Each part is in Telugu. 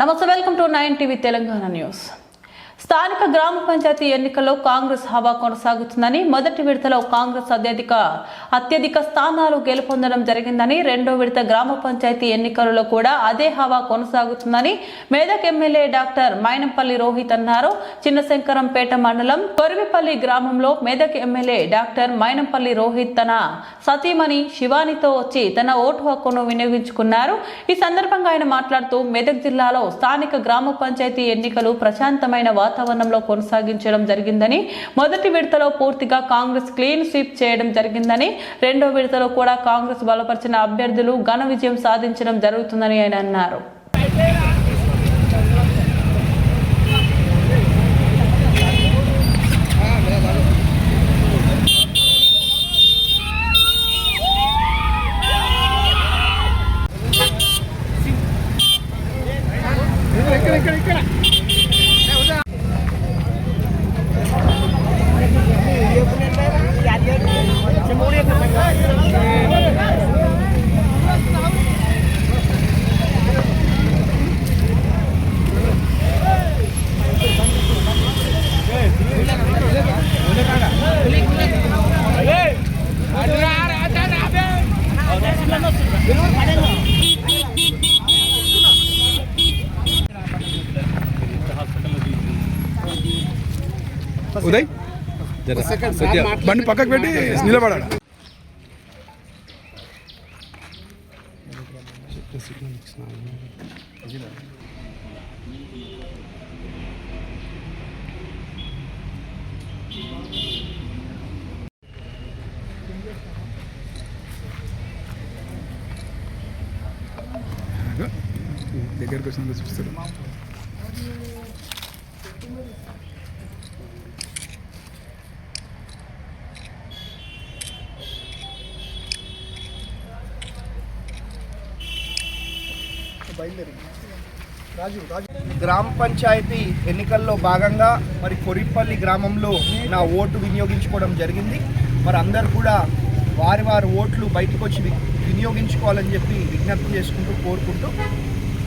నమస్తే, welcome to 9 TV Telangana news. స్థానిక గ్రామ పంచాయతీ ఎన్నికల్లో కాంగ్రెస్ హవా కొనసాగుతుందని, మొదటి విడతలో కాంగ్రెస్ అత్యధిక స్థానాలు గెలుపొందడం జరిగిందని, రెండో విడత గ్రామ పంచాయతీ ఎన్నికలలో కూడా అదే హవా కొనసాగుతుందని మెదక్ ఎమ్మెల్యే డాక్టర్ మైనంపల్లి రోహిత్ అన్నారు. చిన్నశంకరంపేట మండలం కొరివిపల్లి గ్రామంలో మెదక్ ఎమ్మెల్యే డాక్టర్ మైనంపల్లి రోహిత్ తన సతీమణి శివానితో వచ్చి తన ఓటు హక్కును వినియోగించుకున్నారు. ఈ సందర్భంగా ఆయన మాట్లాడుతూ, మెదక్ జిల్లాలో స్థానిక గ్రామ పంచాయతీ ఎన్నికలు ప్రశాంతమైన వాతావరణంలో కొనసాగించడం జరిగిందని, మొదటి విడతలో పూర్తిగా కాంగ్రెస్ క్లీన్ స్వీప్ చేయడం జరిగిందని, రెండో విడతలో కూడా కాంగ్రెస్ బలపరిచిన అభ్యర్థులు ఘన విజయం సాధించడం జరుగుతుందని ఆయన అన్నారు. ఉదయ్ బండి పక్కకు పెట్టి నిలబడాలి. దగ్గరికి వచ్చిన చూస్తారు. గ్రామ పంచాయతీ ఎన్నికల్లో భాగంగా మరి కొరిపల్లి గ్రామంలో నా ఓటు వినియోగించుకోవడం జరిగింది. మరి అందరు కూడా వారి ఓట్లు బయటకు వచ్చి వినియోగించుకోవాలని చెప్పి విజ్ఞప్తి చేసుకుంటూ కోరుకుంటూ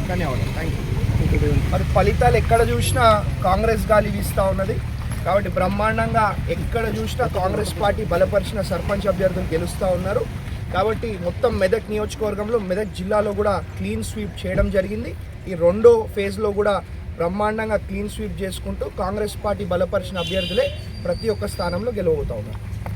ధన్యవాదాలు. Thank you. మరి ఫలితాలు ఎక్కడ చూసినా కాంగ్రెస్ గాలి వీస్తూ ఉన్నది. కాబట్టి బ్రహ్మాండంగా ఎక్కడ చూసినా కాంగ్రెస్ పార్టీ బలపరిచిన సర్పంచ్ అభ్యర్థులు గెలుస్తూ ఉన్నారు. కాబట్టి మొత్తం మెదక్ నియోజకవర్గంలో, మెదక్ జిల్లాలో కూడా క్లీన్ స్వీప్ చేయడం జరిగింది. ఈ రెండో ఫేజ్లో కూడా బ్రహ్మాండంగా క్లీన్ స్వీప్ చేసుకుంటూ కాంగ్రెస్ పార్టీ బలపరిచిన అభ్యర్థులే ప్రతి ఒక్క స్థానంలో గెలవబోతూ ఉన్నారు.